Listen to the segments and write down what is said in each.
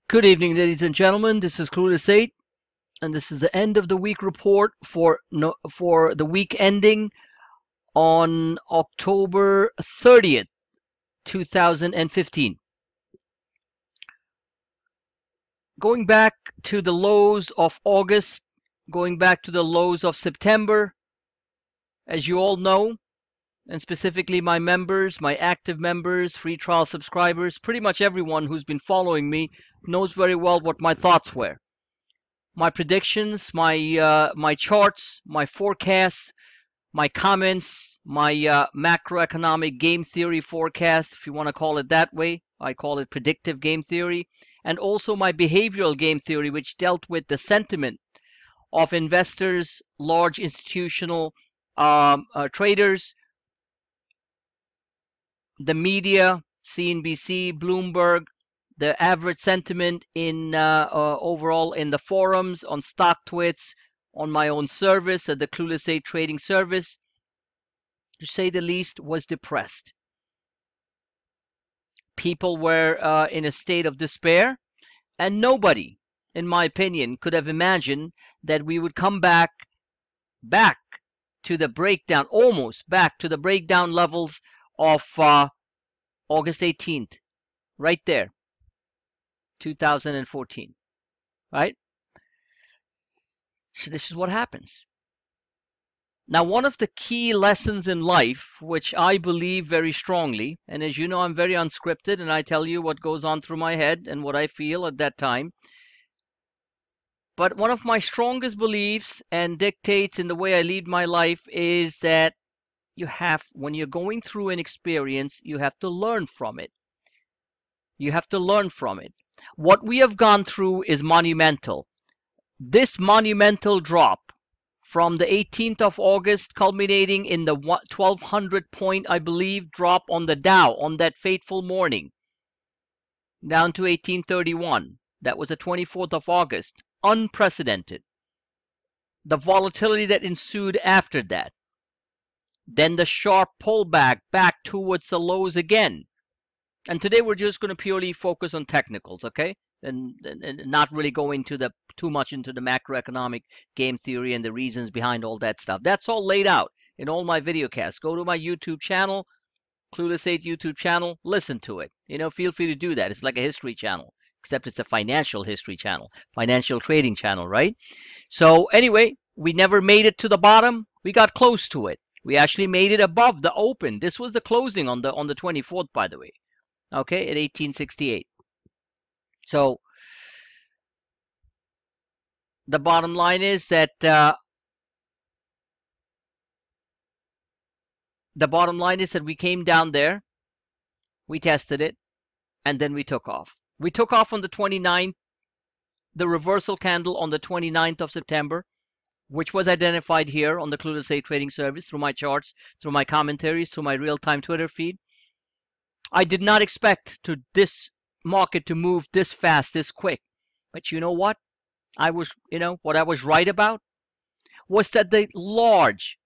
Good evening, ladies and gentlemen. This is Clueless 8, and this is the end of the week report for the week ending on October 30th, 2015. Going back to the lows of August, going back to the lows of September, as you all know, and specifically my members, my active members, free trial subscribers, pretty much everyone who's been following me knows very well what my thoughts were. My predictions, my charts, my forecasts, my comments, my macroeconomic game theory forecast, if you want to call it that way. I call it predictive game theory, and also my behavioral game theory, which dealt with the sentiment of investors, large institutional traders, the media, CNBC, Bloomberg, the average sentiment in overall in the forums, on StockTwits, on my own service at the Clueless 8 trading service, to say the least, was depressed. People were in a state of despair, and nobody, in my opinion, could have imagined that we would come back to the breakdown, almost back to the breakdown levels of August 18th, right there, 2014, right? So this is what happens. Now, one of the key lessons in life, which I believe very strongly, and as you know, I'm very unscripted and I tell you what goes on through my head and what I feel at that time. But one of my strongest beliefs and dictates in the way I lead my life is that when you're going through an experience, you have to learn from it. You have to learn from it. What we have gone through is monumental. This monumental drop from the 18th of August, culminating in the 1200 point, I believe, drop on the Dow on that fateful morning, down to 1831. That was the 24th of August. Unprecedented. The volatility that ensued after that. Then the sharp pullback back towards the lows again. And today we're just going to purely focus on technicals, okay? And not really go into the too much into the macroeconomic game theory and the reasons behind all that stuff. That's all laid out in all my video casts. Go to my YouTube channel, Clueless 8 YouTube channel, listen to it. Feel free to do that. It's like a history channel, except it's a financial history channel, financial trading channel, right? So anyway, we never made it to the bottom. We got close to it. We actually made it above the open. This was the closing on the 24th, by the way. Okay, at 1868. So the bottom line is that we came down there, we tested it, and then we took off. We took off on the 29th, the reversal candle on the 29th of September, which was identified here on the Clueless 8 trading service through my charts, through my commentaries, through my real-time Twitter feed. I did not expect this market to move this fast, this quick. But you know what? What I was right about was that the large,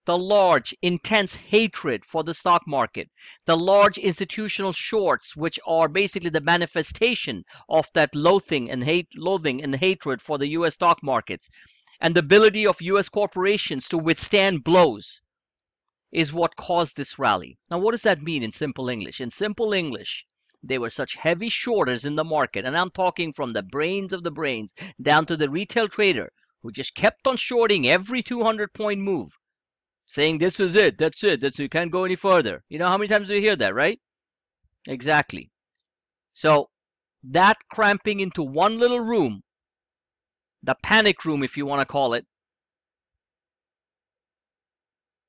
intense hatred for the stock market, the large institutional shorts, which are basically the manifestation of that loathing and hatred for the U.S. stock markets, and the ability of U.S. corporations to withstand blows, is what caused this rally. Now, what does that mean in simple English? In simple English, they were such heavy shorters in the market, and I'm talking from the brains of the brains down to the retail trader who just kept on shorting every 200-point move, saying this is it, that's it, you can't go any further. You know how many times do you hear that, right? Exactly. So that cramping into one little room, the panic room if you want to call it,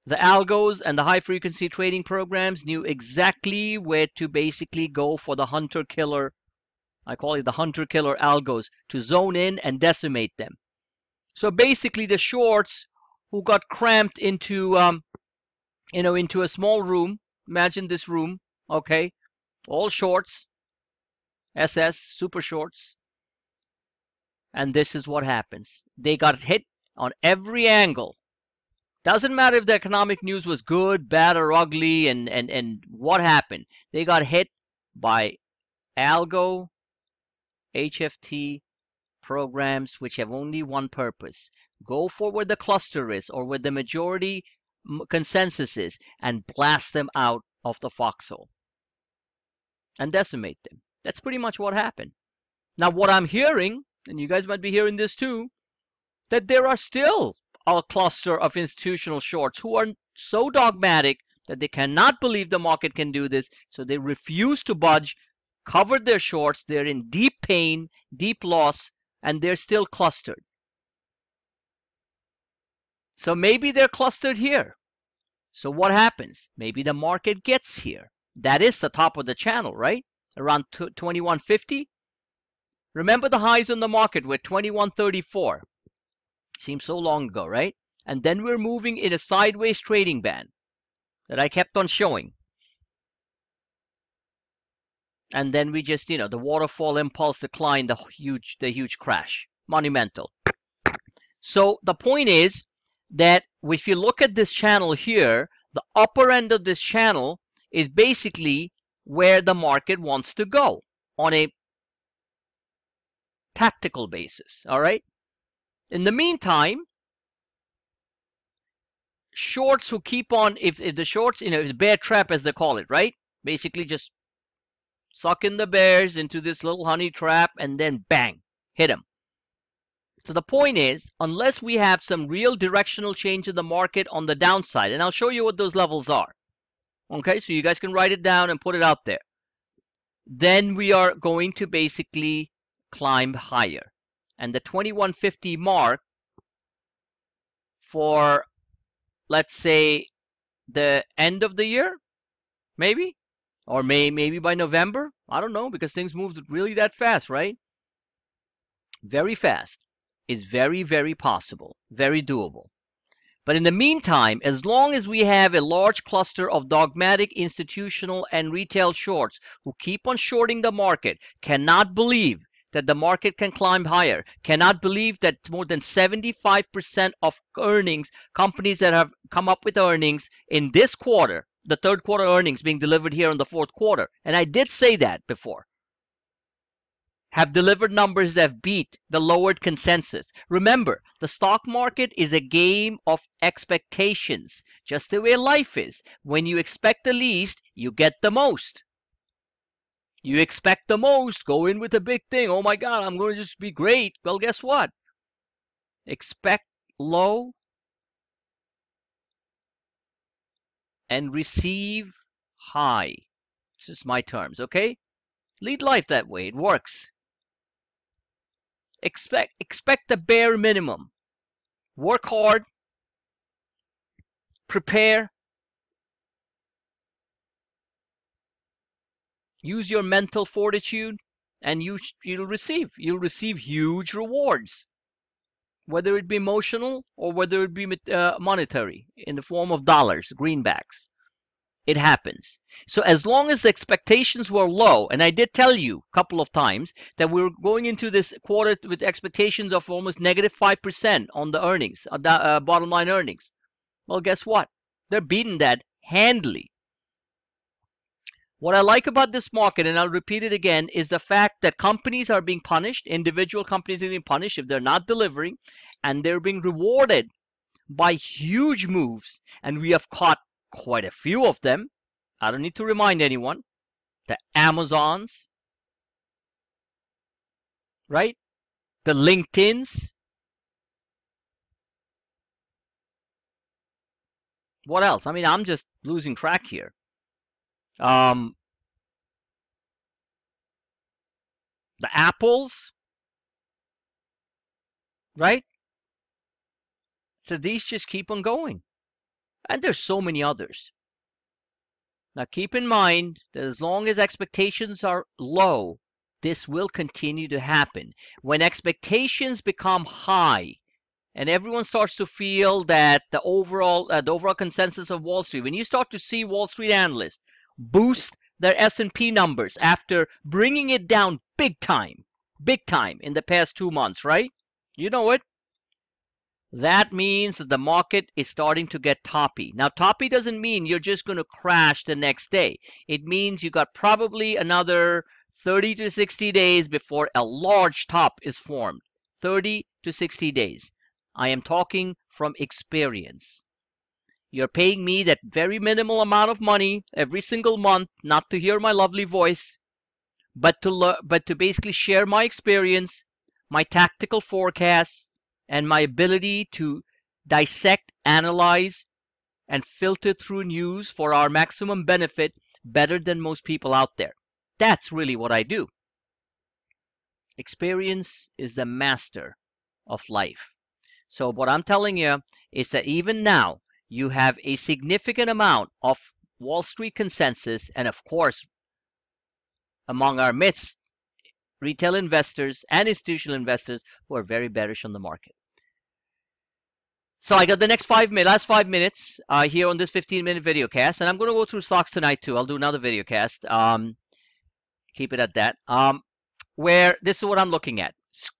the algos and the high frequency trading programs knew exactly where to basically go for the hunter killer. I call it the hunter killer algos, to zone in and decimate them. So basically the shorts who got cramped into into a small room, imagine this room, okay, all shorts, SS, super shorts, and this is what happens. They got hit on every angle. Doesn't matter if the economic news was good, bad, or ugly, and what happened. They got hit by algo HFT programs which have only one purpose. Go for where the cluster is or where the majority consensus is and blast them out of the foxhole and decimate them. That's pretty much what happened. Now, what I'm hearing, and you guys might be hearing this too, that there are still a cluster of institutional shorts who are so dogmatic that they cannot believe the market can do this, so they refuse to budge, covered their shorts, they're in deep pain, deep loss, and they're still clustered. So maybe they're clustered here. So what happens? Maybe the market gets here. That is the top of the channel, right? Around 2150. Remember the highs on the market were 2134. Seems so long ago, right? And then we're moving in a sideways trading band that I kept on showing. And then we just, the waterfall impulse decline, the huge crash, monumental. So the point is that if you look at this channel here, the upper end of this channel is basically where the market wants to go on a tactical basis, all right? In the meantime, shorts who keep on, if the shorts, it's bear trap as they call it, right? Basically just suck in the bears into this little honey trap and then bang, hit them. So the point is, unless we have some real directional change in the market on the downside, and I'll show you what those levels are, okay, so you guys can write it down and put it out there, then we are going to basically climb higher. And the 2150 mark for, let's say, the end of the year, maybe, or maybe by November, I don't know, because things moved really that fast, right? Very fast. Is very, very possible, very doable. But in the meantime, as long as we have a large cluster of dogmatic institutional and retail shorts who keep on shorting the market, cannot believe that the market can climb higher, cannot believe that more than 75% of earnings, companies that have come up with earnings in this quarter, the third quarter earnings being delivered here in the fourth quarter, and I did say that before, have delivered numbers that have beat the lowered consensus. Remember, the stock market is a game of expectations, just the way life is. When you expect the least, you get the most. You expect the most, go in with a big thing. Oh my God, I'm going to just be great. Well, guess what? Expect low and receive high. This is my terms, okay? Lead life that way. It works. Expect the bare minimum. Work hard, prepare, use your mental fortitude, and you'll receive huge rewards, whether it be emotional or whether it be monetary in the form of dollars, greenbacks. It happens. So as long as the expectations were low, and I did tell you a couple of times that we were going into this quarter with expectations of almost negative 5% on the earnings, bottom line earnings. Well, guess what? They're beating that handily. What I like about this market, and I'll repeat it again, is the fact that companies are being punished, individual companies are being punished if they're not delivering, and they're being rewarded by huge moves, and we have caught quite a few of them. I don't need to remind anyone. The Amazons, right? The LinkedIns. What else? I mean, I'm just losing track here. The Apples, right? So these just keep on going. And there's so many others. Now keep in mind that as long as expectations are low, this will continue to happen. When expectations become high and everyone starts to feel that the overall consensus of Wall Street, when you start to see Wall Street analysts boost their S&P numbers after bringing it down big time in the past 2 months, right? You know it. That means that the market is starting to get toppy. Now, toppy doesn't mean you're just going to crash the next day. It means you got probably another 30 to 60 days before a large top is formed. 30 to 60 days. I am talking from experience. You're paying me that very minimal amount of money every single month, not to hear my lovely voice, but to basically share my experience, my tactical forecasts, and my ability to dissect, analyze, and filter through news for our maximum benefit better than most people out there. That's really what I do. Experience is the master of life. So what I'm telling you is that even now you have a significant amount of Wall Street consensus, and of course among our midst, retail investors and institutional investors who are very bearish on the market. So I got the next last 5 minutes here on this 15-minute video cast, and I'm going to go through stocks tonight too. I'll do another video cast. Keep it at that. Where this is what I'm looking at: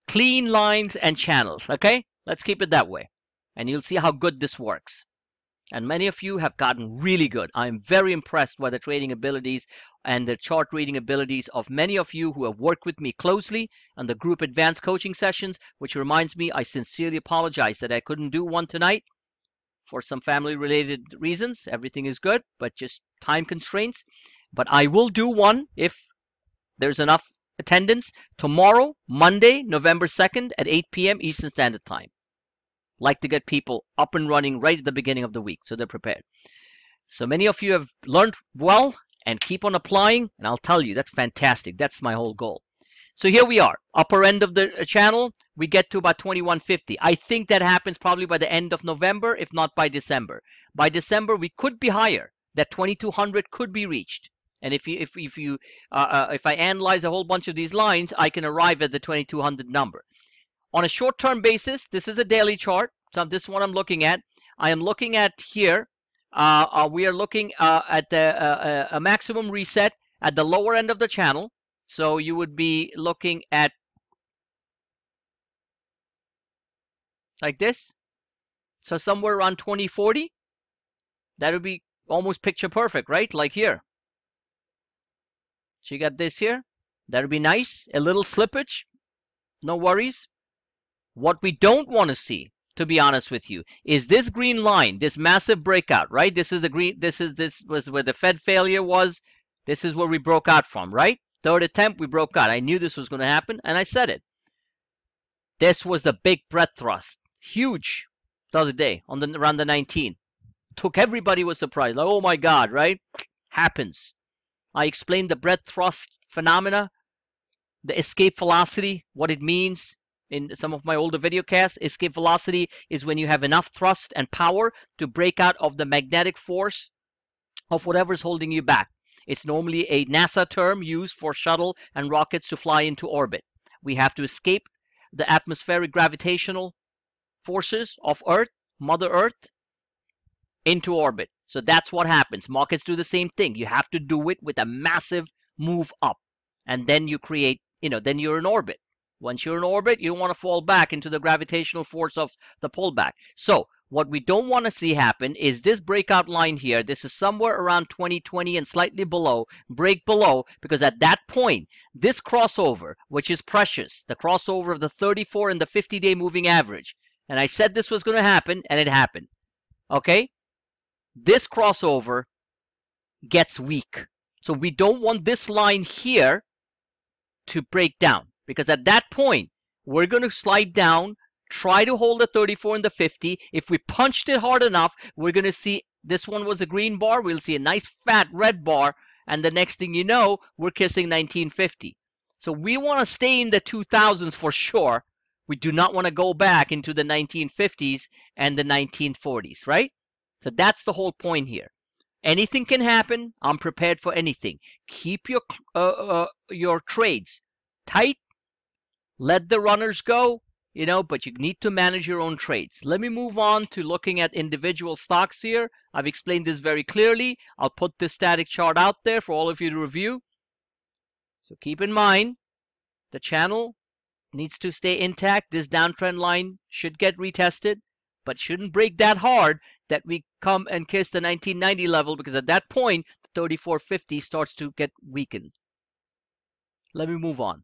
clean lines and channels. Okay, let's keep it that way, and you'll see how good this works. And many of you have gotten really good. I'm very impressed by the trading abilities and the chart reading abilities of many of you who have worked with me closely on the group advanced coaching sessions, which reminds me, I sincerely apologize that I couldn't do one tonight for some family related reasons. Everything is good, but just time constraints. But I will do one if there's enough attendance tomorrow, Monday, November 2nd at 8 p.m. Eastern Standard Time. Like to get people up and running right at the beginning of the week so they're prepared. So many of you have learned well and keep on applying, and I'll tell you, that's fantastic. That's my whole goal. So here we are, upper end of the channel, we get to about 2150. I think that happens probably by the end of November, if not by December. By December, we could be higher. That 2200 could be reached. And if I analyze a whole bunch of these lines, I can arrive at the 2200 number. On a short-term basis, this is a daily chart. So this is what I'm looking at. I am looking at here. We are looking at a maximum reset at the lower end of the channel. So you would be looking at like this. So somewhere around 2040. That would be almost picture perfect, right? Like here. So you got this here. That would be nice. A little slippage. No worries. What we don't want to see, to be honest with you, is this green line, this massive breakout, right? This is the green, this was where the Fed failure was. This is where we broke out from, right? Third attempt, we broke out. I knew this was going to happen, and I said it. This was the big breadth thrust. Huge the other day on around the 19. Took everybody was surprised. Like, oh my God, right? Happens. I explained the breadth thrust phenomena, the escape velocity, what it means. In some of my older video casts, escape velocity is when you have enough thrust and power to break out of the magnetic force of whatever's holding you back. It's normally a NASA term used for shuttle and rockets to fly into orbit. We have to escape the atmospheric gravitational forces of Earth, Mother Earth, into orbit. So that's what happens. Markets do the same thing. You have to do it with a massive move up. And then you create, then you're in orbit. Once you're in orbit, you don't want to fall back into the gravitational force of the pullback. So what we don't want to see happen is this breakout line here. This is somewhere around 2020 and slightly below, break below, because at that point, this crossover, which is precious, the crossover of the 34 and the 50-day moving average, and I said this was going to happen, and it happened. Okay? This crossover gets weak. So we don't want this line here to break down, because at that point, we're going to slide down, try to hold the 34 and the 50. If we punched it hard enough, we're going to see this one was a green bar. We'll see a nice fat red bar. And the next thing you know, we're kissing 1950. So we want to stay in the 2000s for sure. We do not want to go back into the 1950s and the 1940s, right? So that's the whole point here. Anything can happen. I'm prepared for anything. Keep your trades tight. Let the runners go, but you need to manage your own trades. Let me move on to looking at individual stocks here. I've explained this very clearly. I'll put this static chart out there for all of you to review. So keep in mind, the channel needs to stay intact. This downtrend line should get retested, but shouldn't break that hard that we come and kiss the 1990 level, because at that point, the 3450 starts to get weakened. Let me move on.